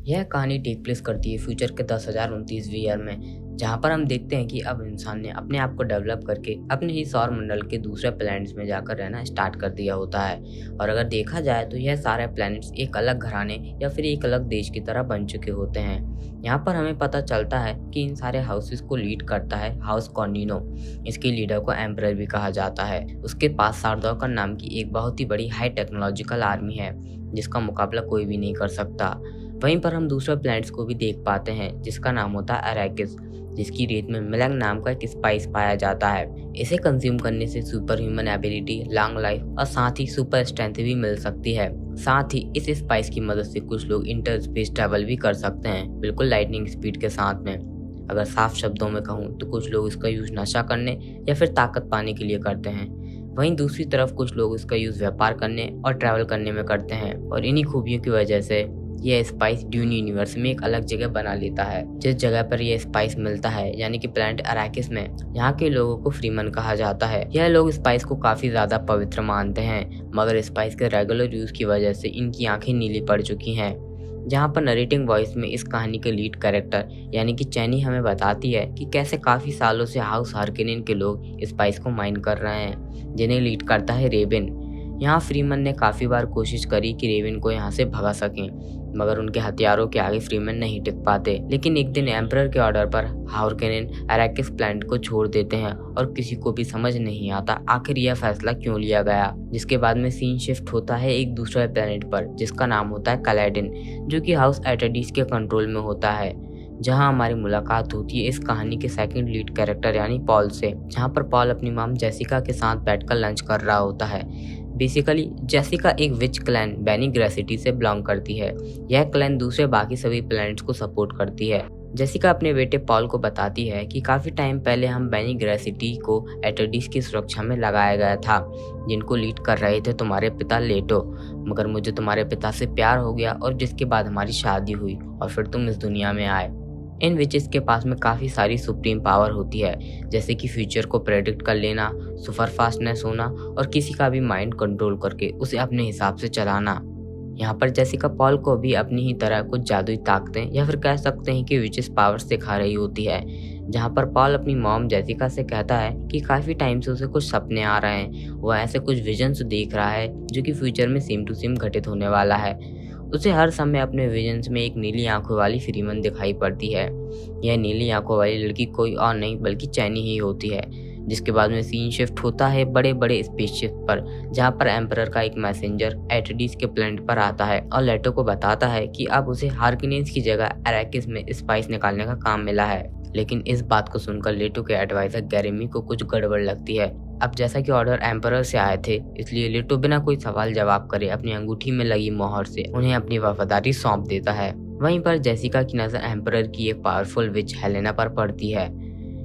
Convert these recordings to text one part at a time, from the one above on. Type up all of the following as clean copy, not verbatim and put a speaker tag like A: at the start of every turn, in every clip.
A: यह कहानी take place करती है फ्यूचर के 10,029वीं ईयर में, जहाँ पर हम देखते हैं कि अब इंसान ने अपने आप को डेवलप करके अपने ही सौर मंडल के दूसरे प्लैनेट्स में जाकर रहना स्टार्ट कर दिया होता है। और अगर देखा जाए तो यह सारे प्लैनेट्स एक अलग घराने या फिर एक अलग देश की तरह बन चुके होते हैं। यहाँ पर हमें पता चलता है कि इन सारे हाउसेस को लीड करता है हाउस कॉन्डिनो। इसके लीडर को एम्परर भी कहा जाता है। उसके पास सारदाकर नाम की एक बहुत ही बड़ी हाई टेक्नोलॉजिकल आर्मी है, जिसका मुकाबला कोई भी नहीं कर सकता। वहीं पर हम दूसरे प्लैनेट्स को भी देख पाते हैं, जिसका नाम होता है अरैकिस, जिसकी रेत में मिलंग नाम का एक स्पाइस पाया जाता है। इसे कंज्यूम करने से super human ability, long life और साथ ही सुपर स्ट्रेंथ भी मिल सकती है। साथ ही इस स्पाइस की मदद से कुछ लोग इंटर स्पेस ट्रैवल भी कर सकते हैं, बिल्कुल लाइटनिंग स्पीड के साथ में। अगर साफ शब्दों में कहूँ तो कुछ लोग इसका यूज नशा करने या फिर ताकत पाने के लिए करते हैं। वहीं दूसरी तरफ कुछ लोग इसका यूज व्यापार करने और ट्रैवल करने में करते हैं। और इन्हीं खूबियों की वजह से यह स्पाइस ड्यून यूनिवर्स में एक अलग जगह बना लेता है। जिस जगह पर यह स्पाइस मिलता है, यानी कि प्लैनेट अरैकिस में, यहाँ के लोगों को फ्रीमन कहा जाता है। यह लोग स्पाइस को काफी ज्यादा पवित्र मानते हैं, मगर स्पाइस के रेगुलर यूज की वजह से इनकी आंखें नीली पड़ चुकी हैं। जहाँ पर नरेटिंग वॉइस में इस कहानी के लीड कैरेक्टर यानी कि चैनी हमें बताती है कि कैसे काफी सालों से हाउस हार्किनेन के लोग स्पाइस को माइन कर रहे हैं, जिन्हें लीड करता है रेबिन। यहाँ फ्रीमन ने काफी बार कोशिश करी कि रेबिन को यहाँ से भगा सकें, मगर उनके हथियारों के आगे फ्रीमन नहीं टिक पाते। लेकिन एक दिन एम्परर के ऑर्डर पर हार्किनेन अरैकिस प्लैनेट को छोड़ देते हैं और किसी को भी समझ नहीं आता आखिर यह फैसला क्यों लिया गया। जिसके बाद में सीन शिफ्ट होता है एक दूसरे प्लैनेट पर, जिसका नाम होता है कलैडिन, जो कि हाउस एटरडीज के कंट्रोल में होता है। जहां हमारी मुलाकात होती है इस कहानी के सेकंड लीड कैरेक्टर यानी पॉल से, जहां पर पॉल अपनी मॉम जेसिका के साथ बैठकर लंच कर रहा होता है। बेसिकली जेसिका एक विच क्लैन बेनी ग्रेसिटी से बिलोंग करती है। यह क्लैन दूसरे बाकी सभी प्लैनेट्स को सपोर्ट करती है। जेसिका अपने बेटे पॉल को बताती है कि काफी टाइम पहले हम बेनी ग्रेसिटी को एटरडीज की सुरक्षा में लगाया गया था, जिनको लीड कर रहे थे तुम्हारे पिता लेटो। मगर मुझे तुम्हारे पिता से प्यार हो गया और जिसके बाद हमारी शादी हुई और फिर तुम इस दुनिया में आए। इन विचेस के पास में काफ़ी सारी सुप्रीम पावर होती है, जैसे कि फ्यूचर को प्रेडिक्ट कर लेना, सुपर फास्टनेस होना और किसी का भी माइंड कंट्रोल करके उसे अपने हिसाब से चलाना। यहाँ पर जेसिका पॉल को भी अपनी ही तरह कुछ जादुई ताकतें या फिर कह सकते हैं कि विचेस पावर्स दिखा रही होती है। जहाँ पर पॉल अपनी मॉम जेसिका से कहता है कि काफ़ी टाइम से उसे कुछ सपने आ रहे हैं, वो ऐसे कुछ विजन्स देख रहा है जो कि फ्यूचर में सेम टू सेम घटित होने वाला है। उसे हर समय अपने विजन्स में एक नीली आंखों वाली फ्रीमन दिखाई पड़ती है। यह नीली आंखों वाली लड़की कोई और नहीं बल्कि चैनी ही होती है। जिसके बाद में सीन शिफ्ट होता है बड़े बड़े स्पेसशिप पर, जहाँ पर एम्परर का एक मैसेंजर एटरडीज के प्लैनेट पर आता है और लेटो को बताता है कि अब उसे हार्किनेन्स की जगह अरैकिस में स्पाइस निकालने का काम मिला है। लेकिन इस बात को सुनकर लेटो के एडवाइजर गैरेमी को कुछ गड़बड़ लगती है। अब जैसा कि ऑर्डर एम्परर से आए थे, इसलिए लेटो बिना कोई सवाल जवाब करे अपनी अंगूठी में लगी मोहर से उन्हें अपनी वफादारी सौंप देता है। वहीं पर जेसिका की नजर एम्परर की एक पावरफुल विच हेलेना पर पड़ती है।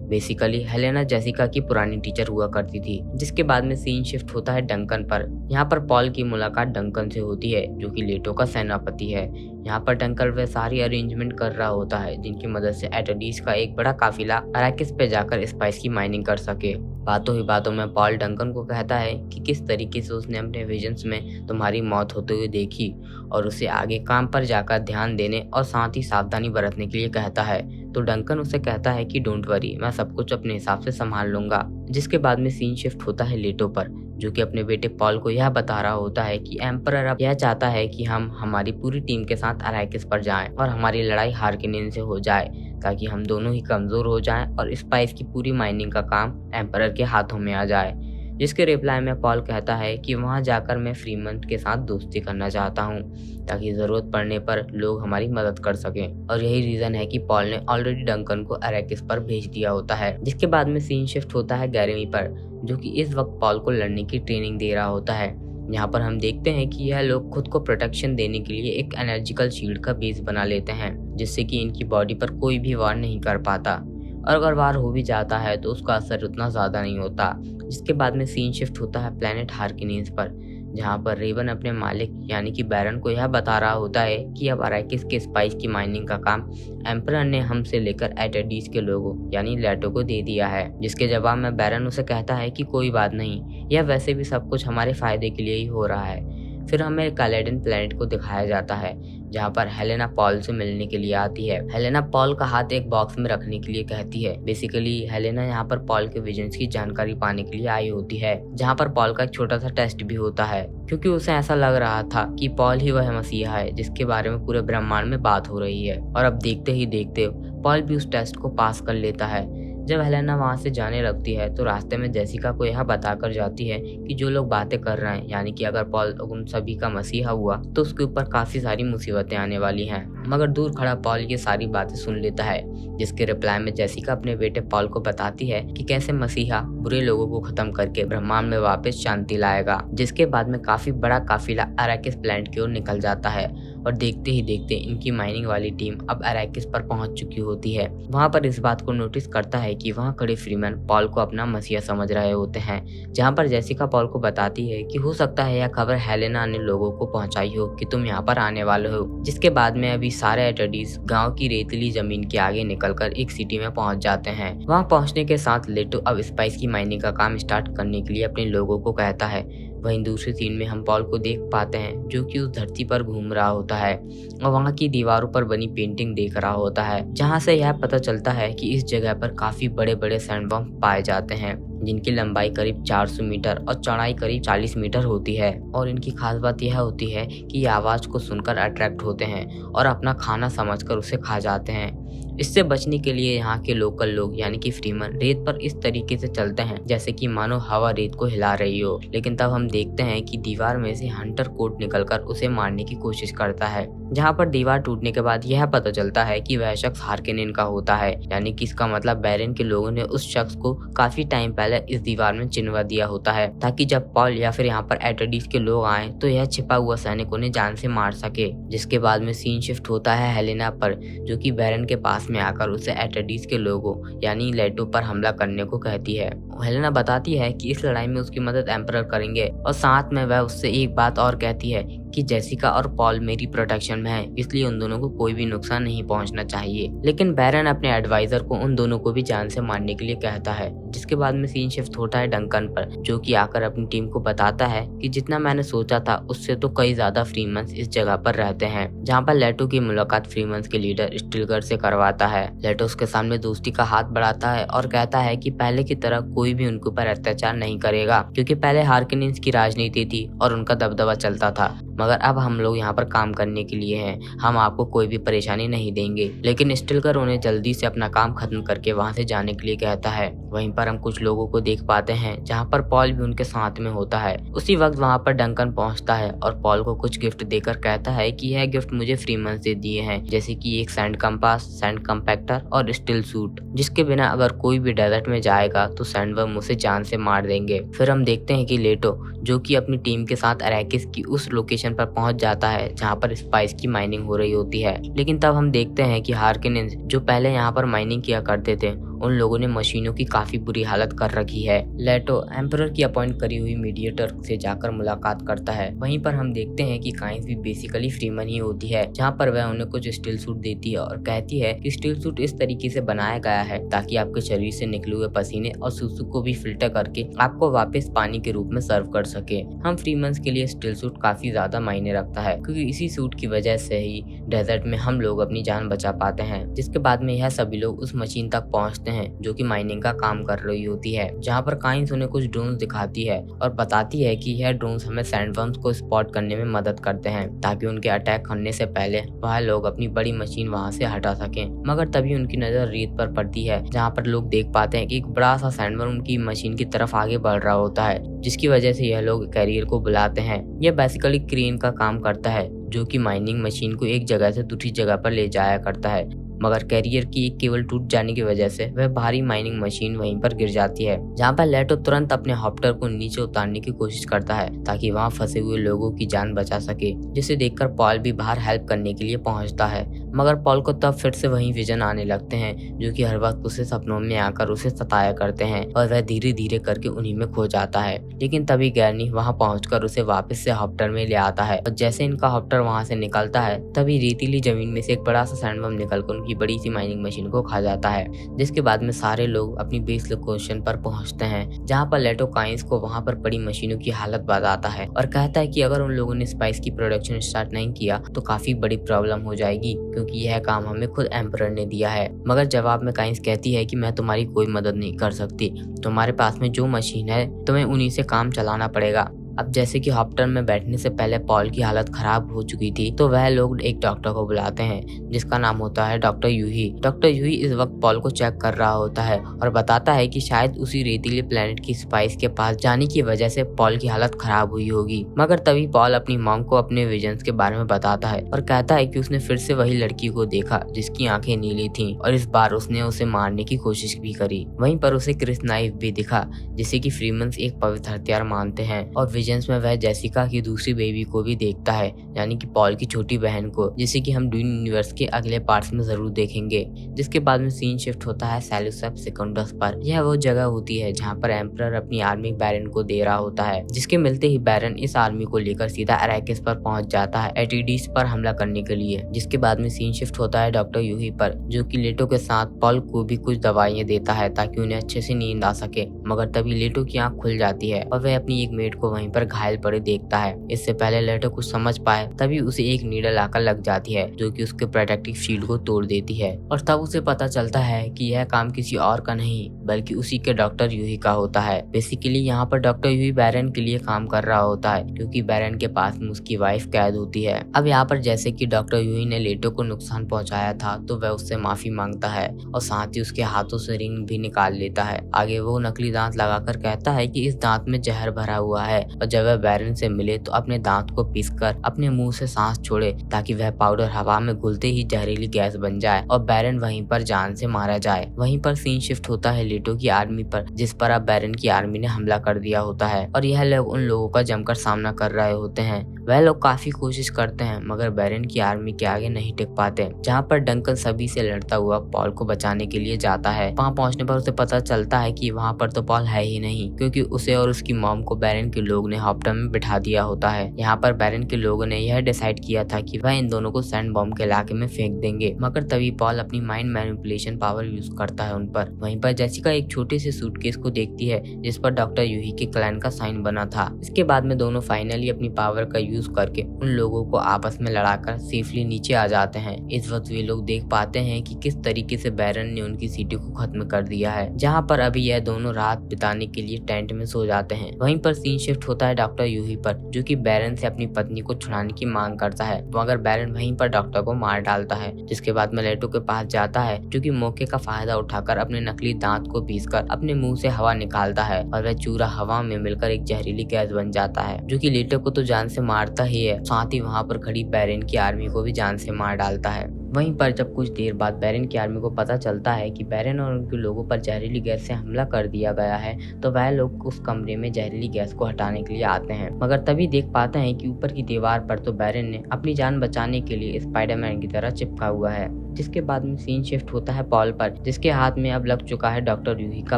A: बेसिकली हेलेना जेसिका की पुरानी टीचर हुआ करती थी। जिसके बाद में सीन शिफ्ट होता है डंकन पर। यहाँ पर पॉल की मुलाकात डंकन से होती है, जो कि लेटो का सेनापति है। यहाँ पर डंकन वह सारी अरेंजमेंट कर रहा होता है जिनकी मदद से एटरडीज का एक बड़ा काफिला अरैकिस पे जाकर स्पाइस की माइनिंग कर सके। बातों ही बातों में पॉल डंकन को कहता है कि किस तरीके से उसने अपने विजन्स में तुम्हारी मौत होते हुए देखी और उसे आगे काम पर जाकर ध्यान देने और साथ ही सावधानी बरतने के लिए कहता है। तो डंकन उसे कहता है कि डोंट वरी, मैं सब कुछ अपने हिसाब से संभाल लूंगा। जिसके बाद में सीन शिफ्ट होता है लेटो पर, जो कि अपने बेटे पॉल को यह बता रहा होता है कि एम्परर अब यह चाहता है कि हम हमारी पूरी टीम के साथ अरैकिस पर जाएं और हमारी लड़ाई हार्किनेन से हो जाए, ताकि हम दोनों ही कमजोर हो जाएं और स्पाइस की पूरी माइनिंग का काम एम्परर के हाथों में आ जाए। जिसके रिप्लाई में पॉल कहता है कि वहां जाकर मैं फ्रीमन के साथ दोस्ती करना चाहता हूं, ताकि जरूरत पड़ने पर लोग हमारी मदद कर सकें। और यही रीजन है कि पॉल ने ऑलरेडी डंकन को अरैकिस पर भेज दिया होता है। जिसके बाद में सीन शिफ्ट होता है गैरेमी पर, जो कि इस वक्त पॉल को लड़ने की ट्रेनिंग दे रहा होता है। यहाँ पर हम देखते हैं कि यह लोग खुद को प्रोटेक्शन देने के लिए एक एनर्जिकल शील्ड का बेस बना लेते हैं, जिससे कि इनकी बॉडी पर कोई भी वार नहीं कर पाता, और अगर वार हो भी जाता है तो उसका असर उतना ज्यादा नहीं होता। जिसके बाद में सीन शिफ्ट होता है प्लैनेट हार्किनेन्स पर, जहाँ पर रेवन अपने मालिक यानी कि बैरन को यह बता रहा होता है कि अब अरैकिस के स्पाइस की माइनिंग का काम एम्परर ने हमसे लेकर एटरडीज के लोगों यानी लेटो को दे दिया है। जिसके जवाब में बैरन उसे कहता है कि कोई बात नहीं, यह वैसे भी सब कुछ हमारे फायदे के लिए ही हो रहा है। फिर हमें कैलेडन प्लेनेट को दिखाया जाता है जहाँ पर हेलेना पॉल से मिलने के लिए आती है। हेलेना पॉल का हाथ एक बॉक्स में रखने के लिए कहती है। बेसिकली हेलेना यहाँ पर पॉल के विजन्स की जानकारी पाने के लिए आई होती है, जहाँ पर पॉल का एक छोटा सा टेस्ट भी होता है, क्योंकि उसे ऐसा लग रहा था कि पॉल ही वह मसीहा है जिसके बारे में पूरे ब्रह्मांड में बात हो रही है। और अब देखते ही देखते पॉल भी उस टेस्ट को पास कर लेता है। जब हेलेना वहां से जाने लगती है तो रास्ते में जेसिका को यह बताकर जाती है कि जो लोग बातें कर रहे हैं, यानी कि अगर पॉल उन सभी का मसीहा हुआ तो उसके ऊपर काफी सारी मुसीबतें आने वाली हैं। मगर दूर खड़ा पॉल ये सारी बातें सुन लेता है, जिसके रिप्लाई में जेसिका अपने बेटे पॉल को बताती है कि कैसे मसीहा बुरे लोगों को खत्म करके ब्रह्मांड में वापस शांति लाएगा। जिसके बाद में काफी बड़ा काफिला अराकिस प्लैनेट की ओर निकल जाता है और देखते ही देखते इनकी माइनिंग वाली टीम अब अराकिस पर पहुंच चुकी होती है। वहां पर इस बात को नोटिस करता है कि वहां खड़े फ्रीमैन पॉल को अपना मसीहा समझ रहे होते हैं, जहां पर जेसिका पॉल को बताती है कि हो सकता है यह खबर हेलेना ने लोगों को पहुंचाई हो कि तुम यहाँ पर आने वाले हो। जिसके बाद में अभी सारे एटडीज गांव की रेतीली जमीन के आगे निकलकर एक सिटी में पहुंच जाते हैं। वहां पहुंचने के साथ लेटो अब स्पाइस की माइनिंग का काम स्टार्ट करने के लिए अपने लोगों को कहता है। वहीं दूसरे सीन में हम पॉल को देख पाते हैं जो कि उस धरती पर घूम रहा होता है और वहां की दीवारों पर बनी पेंटिंग देख रहा होता है, जहां से यह पता चलता है कि इस जगह पर काफी बड़े बड़े सैंडवर्म पाए जाते हैं, जिनकी लंबाई करीब 400 मीटर और चौड़ाई करीब 40 मीटर होती है। और इनकी खास बात यह होती है कि ये आवाज को सुनकर अट्रैक्ट होते हैं और अपना खाना समझकर उसे खा जाते हैं। इससे बचने के लिए यहाँ के लोकल लोग यानी कि फ्रीमैन रेत पर इस तरीके से चलते हैं जैसे कि मानो हवा रेत को हिला रही हो। लेकिन तब हम देखते हैं कि दीवार में से हंटर कोट निकलकर उसे मारने की कोशिश करता है, जहाँ पर दीवार टूटने के बाद यह पता चलता है कि वह शख्स हार्कोनेन का होता है, यानी कि इसका मतलब बैरन के लोगों ने उस शख्स को काफी टाइम पहले इस दीवार में चिनवा दिया होता है, ताकि जब पॉल या फिर यहाँ पर एटडीज के लोग आए तो यह छिपा हुआ सैनिक उन्हें जान से मार सके। जिसके बाद में सीन शिफ्ट होता है हेलेना पर, जो कि बैरन के पास में आकर उसे एटडीज के लोगों यानी लेटो पर हमला करने को कहती है। हेलेना बताती है कि इस लड़ाई में उसकी मदद एम्परर करेंगे और साथ में वह उससे एक बात और कहती है कि जेसिका और पॉल मेरी प्रोटेक्शन में है, इसलिए उन दोनों को कोई भी नुकसान नहीं पहुंचना चाहिए। लेकिन बैरन अपने एडवाइजर को उन दोनों को भी जान से मारने के लिए कहता है। जिसके बाद में सीन शिफ्ट होता है डंकन पर, जो कि आकर अपनी टीम को बताता है कि जितना मैंने सोचा था उससे तो कई ज्यादा फ्रीमन्स इस जगह पर रहते हैं, जहाँ पर लेटो की मुलाकात फ्रीमन्स के लीडर स्टिलगर से करवाता है। लेटो उसके सामने दोस्ती का हाथ बढ़ाता है और कहता है कि पहले की तरह कोई भी उनके ऊपर अत्याचार नहीं करेगा, क्योंकि पहले हार्कोनेन्स की राजनीति थी और उनका दबदबा चलता था, मगर अब हम लोग यहाँ पर काम करने के लिए हैं, हम आपको कोई भी परेशानी नहीं देंगे। लेकिन स्टिलगर उन्हें जल्दी से अपना काम खत्म करके वहाँ से जाने के लिए कहता है। वहीं पर हम कुछ लोगों को देख पाते हैं जहाँ पर पॉल भी उनके साथ में होता है। उसी वक्त वहाँ पर डंकन पहुँचता है और पॉल को कुछ गिफ्ट देकर कहता है कि यह गिफ्ट मुझे फ्रीमन से दिए हैं, जैसे कि एक सैंड कंपास, सैंड कंपैक्टर और स्टिल सूट, जिसके बिना अगर कोई भी डेजर्ट में जाएगा तो सैंडवर्म उसे जान से मार देंगे। फिर हम देखते हैं कि लेटो, जो कि अपनी टीम के साथ अराकिस की उस लोकेशन पर पहुंच जाता है जहां पर स्पाइस की माइनिंग हो रही होती है। लेकिन तब हम देखते हैं कि हार्कोनेन्स, जो पहले यहां पर माइनिंग किया करते थे, उन लोगों ने मशीनों की काफी बुरी हालत कर रखी है। लेटो एम्परर की अपॉइंट करी हुई मीडिएटर से जाकर मुलाकात करता है। वहीं पर हम देखते हैं कि काइंस भी बेसिकली फ्रीमन ही होती है, जहां पर वह उन्हें कुछ स्टील सूट देती है और कहती है कि स्टील सूट इस तरीके से बनाया गया है ताकि आपके शरीर से निकले हुए पसीने और सुसु को भी फिल्टर करके आपको वापस पानी के रूप में सर्व कर सके। हम फ्रीमन्स के लिए स्टील सूट काफी ज्यादा मायने रखता है, क्योंकि इसी सूट की वजह से ही डेजर्ट में हम लोग अपनी जान बचा पाते हैं। जिसके बाद में यह सभी लोग उस मशीन तक पहुंचते हैं जो कि माइनिंग का काम कर रही होती है, जहां पर काइंस उन्हें कुछ ड्रोन्स दिखाती है और बताती है कि यह ड्रोन्स हमें सैंडवर्म्स को स्पॉट करने में मदद करते हैं, ताकि उनके अटैक करने से पहले वह लोग अपनी बड़ी मशीन वहां से हटा सकें। मगर तभी उनकी नजर रेत पर पड़ती है, जहां पर लोग देख पाते हैं कि एक बड़ा सा सैंडवर्म उनकी मशीन की तरफ आगे बढ़ रहा होता है, जिसकी वजह से यह लोग कैरियर को बुलाते हैं। यह बेसिकली क्रेन का काम करता है, जो कि माइनिंग मशीन को एक जगह से दूसरी जगह पर ले जाया करता है। मगर कैरियर की एक केबल टूट जाने की वजह से वह भारी माइनिंग मशीन वहीं पर गिर जाती है, जहां पर लेटो तुरंत अपने हॉप्टर को नीचे उतारने की कोशिश करता है ताकि वहां फंसे हुए लोगों की जान बचा सके, जिसे देखकर पॉल भी बाहर हेल्प करने के लिए पहुंचता है। मगर पॉल को तब फिर से वही विजन आने लगते हैं जो कि हर वक्त उसे सपनों में आकर उसे सताया करते हैं और वह धीरे धीरे करके उन्हीं में खो जाता है। लेकिन तभी गैरनी वहां पहुंचकर उसे वापस से हॉप्टर में ले आता है और जैसे इनका हॉप्टर वहां से निकलता है तभी रेतीली जमीन में से एक बड़ा सा सैंडवर्म निकलकर उनकी बड़ी सी माइनिंग मशीन को खा जाता है, जिसके बाद में सारे लोग अपनी बेस लोकेशन पर पहुंचते हैं जहां पर लेटो काइंस को वहां पर पड़ी मशीनों की हालत बताता है और कहता है कि अगर उन लोगों ने स्पाइस की प्रोडक्शन स्टार्ट नहीं किया तो काफी बड़ी प्रॉब्लम हो जाएगी, क्योंकि यह काम हमें खुद एम्परर ने दिया है। मगर जवाब में काइंस कहती है कि मैं तुम्हारी कोई मदद नहीं कर सकती, तुम्हारे पास में जो मशीन है तुम्हें उन्हीं से काम चलाना पड़ेगा। अब जैसे कि हॉप्टर में बैठने से पहले पॉल की हालत खराब हो चुकी थी तो वह लोग एक डॉक्टर को बुलाते हैं जिसका नाम होता है डॉक्टर यूही। डॉक्टर यूही इस वक्त पॉल को चेक कर रहा होता है और बताता है कि शायद उसी रेतीले प्लेनेट की स्पाइस के पास जाने की वजह से पॉल की हालत खराब हुई होगी। मगर तभी पॉल अपनी मॉम को अपने विजन्स के बारे में बताता है और कहता है कि उसने फिर से वही लड़की को देखा जिसकी आंखें नीली थीं और इस बार उसने उसे मारने की कोशिश भी करी। वहीं पर उसे क्रिस नाइफ भी दिखा जिसे कि फ्रीमन्स एक पवित्र हथियार मानते हैं और विजन्स में वह जेसिका की दूसरी बेबी को भी देखता है, यानी कि पॉल की छोटी बहन को, जिसे कि हम ड्यून यूनिवर्स के अगले पार्ट्स में जरूर देखेंगे। जिसके बाद में सीन शिफ्ट होता है सेलुसप सेकंडस पर। यह वो जगह होती है जहां पर एम्परर अपनी आर्मी बैरन को दे रहा होता है, जिसके मिलते ही बैरन इस आर्मी को लेकर सीधा अरैकिस पर पहुंच जाता है एटिडीज पर हमला करने के लिए। जिसके बाद में सीन शिफ्ट होता है डॉक्टर यूही पर, जो कि लेटो के साथ पॉल को भी कुछ दवाइयां देता है ताकि उन्हें अच्छे से नींद आ सके। मगर तभी लेटो की आंख खुल जाती है और वह अपनी एक मेट को वहीं पर घायल पड़े देखता है। इससे पहले लेटो कुछ समझ पाए तभी उसे एक नीडल आकर लग जाती है जो कि उसके प्रोटेक्टिव शील्ड को तोड़ देती है और तब उसे पता चलता है कि यह काम किसी और का नहीं बल्कि उसी के डॉक्टर यूही का होता है। बेसिकली यहाँ पर डॉक्टर यूही बैरन के लिए काम कर रहा होता है क्योंकि बैरन के पास में उसकी वाइफ कैद होती है। अब यहाँ पर जैसे कि डॉक्टर यूही ने लेटो को नुकसान पहुंचाया था तो वह उससे माफी मांगता है और साथ ही उसके हाथों से रिंग भी निकाल लेता है। आगे वो नकली दांत लगाकर कहता है कि इस दांत में जहर भरा हुआ है और जब वह बैरन से मिले तो अपने दांत को पीसकर अपने मुंह से सांस छोड़े ताकि वह पाउडर हवा में घुलते ही जहरीली गैस बन जाए और बैरन वहीं पर जान से मारा जाए। वहीं पर सीन शिफ्ट होता है लेटो की आर्मी पर, जिस पर अब बैरन की आर्मी ने हमला कर दिया होता है और यह लोग उन लोगों का जमकर सामना कर रहे होते हैं। वह लोग काफी कोशिश करते हैं मगर बैरन की आर्मी के आगे नहीं टिक पाते। जहाँ पर डंकन सभी से लड़ता हुआ पॉल को बचाने के लिए जाता है। वहाँ पहुँचने पर उसे पता चलता है कि वहाँ पर तो पॉल है ही नहीं, क्योंकि उसे और उसकी मॉम को बैरन के लोग ने हॉप्टर में बिठा दिया होता है। यहाँ पर बैरन के लोगों ने यह डिसाइड किया था कि वह इन दोनों को सैंड बॉम्ब के इलाके में फेंक देंगे, मगर तभी पॉल अपनी माइंड मैनिपुलेशन पावर यूज करता है उन पर। वहीं पर जेसिका एक छोटे से सूटकेस को देखती है जिस पर डॉक्टर यूही के क्लैन का साइन बना था। इसके बाद में दोनों फाइनली अपनी पावर का यूज करके उन लोगों को आपस में लड़ाकर सेफली नीचे आ जाते हैं। इस वक्त वे लोग देख पाते हैं कि किस तरीके से बैरन ने उनकी सिटी को खत्म कर दिया है, जहाँ पर अभी यह दोनों रात बिताने के लिए टेंट में सो जाते हैं। वहीं पर सीन शिफ्ट होता है डॉक्टर यूही पर, जो कि बैरन से अपनी पत्नी को छुड़ाने की मांग करता है, मगर बैरन वहीं पर डॉक्टर को मार डालता है। जिसके बाद में लेटो के पास जाता है, जो कि मौके का फायदा उठाकर अपने नकली दांत को पीसकर अपने मुंह से हवा निकालता है और वह चूरा हवा में मिलकर एक जहरीली गैस बन जाता है, जो कि लेटो को तो जान से मारता ही है, साथ ही वहाँ पर खड़ी बैरन की आर्मी को भी जान से मार डालता है। वहीं पर जब कुछ देर बाद बैरन की आर्मी को पता चलता है कि बैरन और उनके लोगों पर जहरीली गैस से हमला कर दिया गया है तो वह लोग उस कमरे में जहरीली गैस को हटाने के लिए आते हैं, मगर तभी देख पाते हैं कि ऊपर की दीवार पर तो बैरन ने अपनी जान बचाने के लिए स्पाइडरमैन की तरह चिपका हुआ है। जिसके बाद में सीन शिफ्ट होता है पॉल पर, जिसके हाथ में अब लग चुका है डॉक्टर यूही का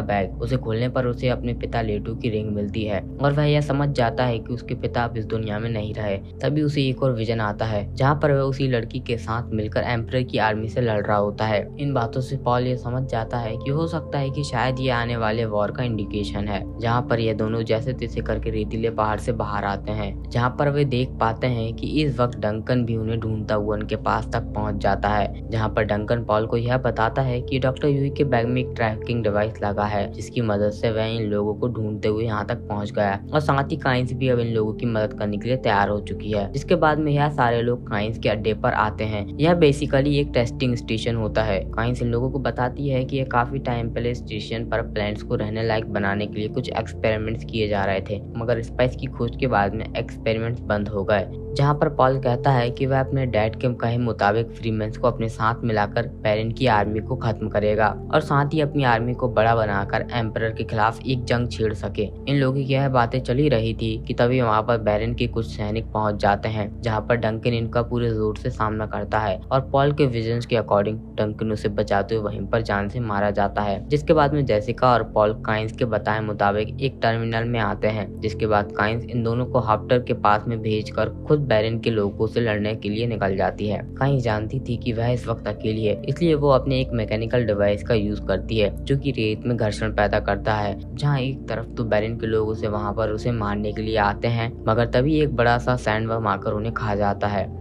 A: बैग। उसे खोलने पर उसे अपने पिता लेटो की रिंग मिलती है और वह यह समझ जाता है कि उसके पिता अब इस दुनिया में नहीं रहे। तभी उसे एक और विजन आता है जहाँ पर वह उसी लड़की के साथ मिलकर एम्परर की आर्मी से लड़ रहा होता है। इन बातों से पॉल ये समझ जाता है कि हो सकता है कि शायद ये आने वाले वॉर का इंडिकेशन है, जहाँ पर ये दोनों जैसे तैसे करके रेतीले पहाड़ से बाहर आते हैं, जहाँ पर वे देख पाते हैं कि इस वक्त डंकन भी उन्हें ढूंढता हुआ उनके पास तक पहुंच जाता है। जहाँ पर डंकन पॉल को यह बताता है कि डॉक्टर यूही के बैग में एक ट्रैकिंग डिवाइस लगा है, जिसकी मदद से वह इन लोगों को ढूंढते हुए यहाँ तक पहुंच गया और साथ ही काइंस भी अब इन लोगों की मदद करने के लिए तैयार हो चुकी है। जिसके बाद में यह सारे लोग काइंस के अड्डे पर आते हैं। यह बेसिकली एक टेस्टिंग स्टेशन होता है। काइंस इन लोगों को बताती है कि यह काफी टाइम पहले स्टेशन पर प्लैनेट्स को रहने लायक बनाने के लिए कुछ एक्सपेरिमेंट्स किए जा रहे थे, मगर स्पाइस की खोज के बाद में एक्सपेरिमेंट्स बंद हो गए। जहाँ पर पॉल कहता है कि वह अपने डैड के कहे मुताबिक फ्रीमेंस को अपने साथ मिलाकर बैरन की आर्मी को खत्म करेगा और साथ ही अपनी आर्मी को बड़ा बनाकर एम्परर के खिलाफ एक जंग छेड़ सके। इन लोगों की यह बातें चली रही थी कि तभी वहाँ पर बैरन के कुछ सैनिक पहुंच जाते हैं, जहाँ पर डंकन इनका पूरे जोर से सामना करता है और पॉल के विजन्स के अकॉर्डिंग डंकन उसे बचाते हुए वहीं पर जान से मारा जाता है। जिसके बाद में जेसिका और पॉल काइंस के बताए मुताबिक एक टर्मिनल में आते हैं, जिसके बाद काइंस इन दोनों को हाफ्टर के पास में भेजकर खुद बैरन के लोगों से लड़ने के लिए निकल जाती है। काइंस जानती थी कि वह इस वक्त अकेली है, इसलिए वो अपने एक मैकेनिकल डिवाइस का यूज करती है जो कि रेत में घर्षण पैदा करता है। जहाँ एक तरफ तो बैरन के लोग उसे वहाँ पर उसे मारने के लिए आते हैं, मगर तभी एक बड़ा सा सैंडवर्म आकर उन्हें खा जाता है।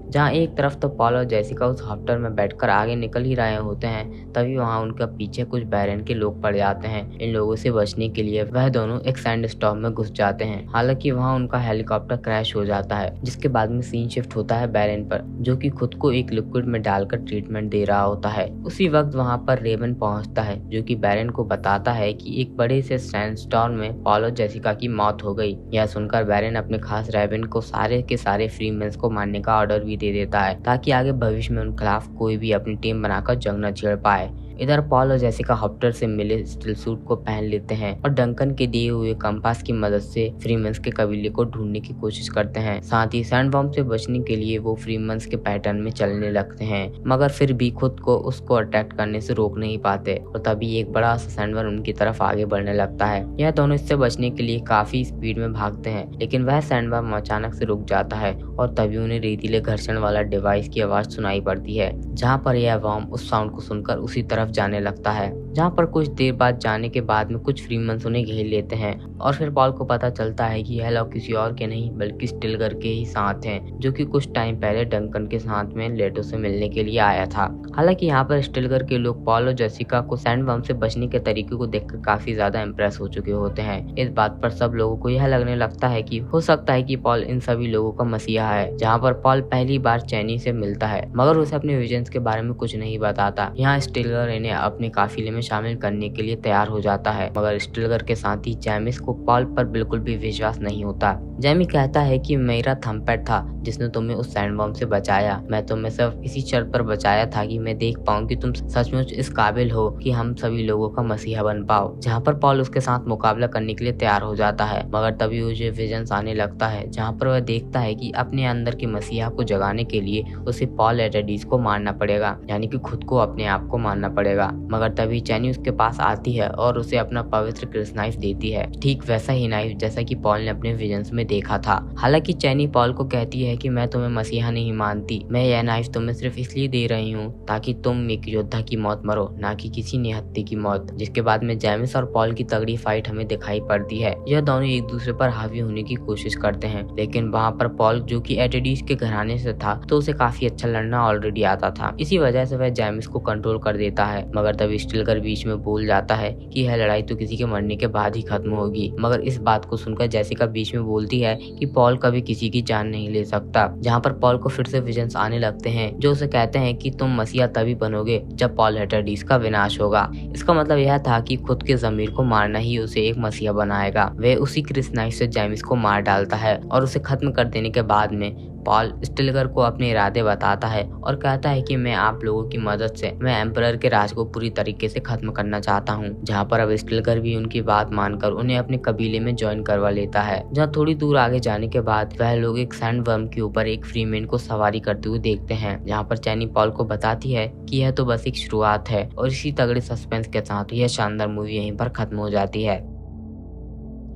A: जहाँ एक तरफ तो पॉल और जेसिका उस हाफ्टर में बैठकर आगे निकल ही रहे होते हैं, तभी वहाँ उनका पीछे कुछ बैरन के लोग पड़ जाते हैं। इन लोगों से बचने के लिए वह दोनों एक सैंड स्टॉर्म में घुस जाते हैं। हालांकि वहाँ उनका हेलीकॉप्टर क्रैश हो जाता है, जिसके बाद में सीन शिफ्ट होता है बैरन पर, जो कि खुद को एक लिक्विड में डालकर ट्रीटमेंट दे रहा होता है। उसी वक्त वहाँ पर रेवन पहुँचता है, जो कि बैरन को बताता है कि एक बड़े से सैंड स्टॉर्म में पॉल और जेसिका की मौत हो गई। यह सुनकर बैरन अपने खास रेवन को सारे के सारे फ्रीमेंस को मारने का ऑर्डर भी दे देता है, ताकि आगे भविष्य में उन खिलाफ कोई भी अपनी टीम बनाकर जंग न छेड़ पाए। इधर पॉल और जेसिका हाफ्टर से मिले स्टिल सूट को पहन लेते हैं और डंकन के दिए हुए कंपास की मदद से फ्रीमेंस के कबीले को ढूंढने की कोशिश करते हैं। साथ ही सैंडवर्म से बचने के लिए वो फ्रीमेंस के पैटर्न में चलने लगते हैं, मगर फिर भी खुद को उसको अटैक करने से रोक नहीं पाते और तभी एक बड़ा सा सैंडवर्म उनकी तरफ आगे बढ़ने लगता है। यह दोनों इससे बचने के लिए काफी स्पीड में भागते हैं, लेकिन वह सैंडवर्म अचानक से रुक जाता है और तभी उन्हें रेतीले घर्षण वाला डिवाइस की आवाज सुनाई पड़ती है, जहाँ पर यह वर्म उस साउंड को सुनकर उसी तरफ जाने लगता है। जहाँ पर कुछ देर बाद जाने के बाद में कुछ फ्रीमेंस उन्हें घेर लेते हैं और फिर पॉल को पता चलता है कि यह लोग किसी और के नहीं बल्कि स्टिलगर के ही साथ हैं, जो कि कुछ टाइम पहले डंकन के साथ में लेटो से मिलने के लिए आया था। हालांकि यहाँ पर स्टिलगर के लोग पॉल और जेसिका को सैंडवर्म से बचने के तरीके को देखकर काफी ज्यादा इम्प्रेस हो चुके होते हैं। इस बात पर सब लोगों को यह लगने लगता है कि हो सकता है कि पॉल इन सभी लोगों का मसीहा है। जहाँ पर पॉल पहली बार चैनी से मिलता है, मगर उसे अपने विजन्स के बारे में कुछ नहीं बताता। यहाँ स्टिलगर इन्हें अपने काफिले में शामिल करने के लिए तैयार हो जाता है, मगर स्टिलगर के साथ ही जैमिस को पॉल पर बिल्कुल भी विश्वास नहीं होता। जैमी कहता है कि मेरा थंबपैड था जिसने तुम्हें उस सैंडवर्म से बचाया। मैं तुम्हें सिर्फ इसी शर्त पर बचाया था कि मैं देख पाऊं कि तुम सचमुच इस काबिल हो कि हम सभी लोगों का मसीहा बन पाओ। जहाँ पर पॉल उसके साथ मुकाबला करने के लिए तैयार हो जाता है, मगर तभी उसे विजन्स आने लगता है, जहाँ पर वह देखता है कि अपने अंदर के मसीहा को जगाने के लिए उसे पॉल एटेडिस को मारना पड़ेगा, यानी कि खुद को अपने आप को मारना पड़ेगा। मगर तभी चैनी उसके पास आती है और उसे अपना पवित्र क्रिस नाइफ देती है, ठीक वैसा ही नाइफ जैसा कि पॉल ने अपने विजन्स में देखा था। हालांकि चैनी पॉल को कहती है कि मैं तुम्हें मसीहा नहीं मानती, मैं यह नाइफ तुम्हें सिर्फ इसलिए दे रही हूँ ताकि तुम एक योद्धा की मौत मरो, ना कि किसी निहत्थे की मौत। जिसके बाद में जैमिस और पॉल की तगड़ी फाइट हमें दिखाई पड़ती है। यह दोनों एक दूसरे पर हावी होने की कोशिश करते हैं, लेकिन वहाँ पर पॉल जो कि एटेडिस के घराने से था तो उसे काफी अच्छा लड़ना ऑलरेडी आता था। इसी वजह से वह जैमिस को कंट्रोल कर देता है, मगर तभी स्टिलगर बीच में बोल जाता है कि यह लड़ाई तो किसी के मरने के बाद ही खत्म होगी। मगर इस बात को सुनकर जेसिका बीच में बोलती है कि पॉल कभी किसी की जान नहीं ले सकता। जहाँ पर पॉल को फिर से विजन्स आने लगते हैं जो उसे कहते हैं कि तुम मसीहा तभी बनोगे जब पॉल एटेडिस का विनाश होगा। इसका मतलब यह था कि खुद के जमीर को मारना ही उसे एक मसीहा बनाएगा। वह उसी क्रिस नाइफ से जैमिस को मार डालता है और उसे खत्म कर देने के बाद में पॉल स्टिलगर को अपने इरादे बताता है और कहता है कि मैं आप लोगों की मदद से मैं एम्परर के राज को पूरी तरीके से खत्म करना चाहता हूँ। जहाँ पर अब स्टिलगर भी उनकी बात मानकर उन्हें अपने कबीले में ज्वाइन करवा लेता है। जहाँ थोड़ी दूर आगे जाने के बाद वह लोग एक सैंडवर्म के ऊपर एक फ्रीमेन को सवारी करते हुए देखते हैं। जहाँ पर चैनी पॉल को बताती है कि यह तो बस एक शुरुआत है और इसी तगड़े सस्पेंस के साथ यह शानदार मूवी यहीं पर खत्म हो जाती है।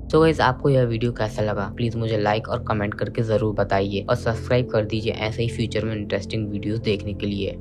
A: तो गाइस, आपको यह वीडियो कैसा लगा प्लीज मुझे लाइक और कमेंट करके जरूर बताइए और सब्सक्राइब कर दीजिए ऐसे ही फ्यूचर में इंटरेस्टिंग वीडियोस देखने के लिए।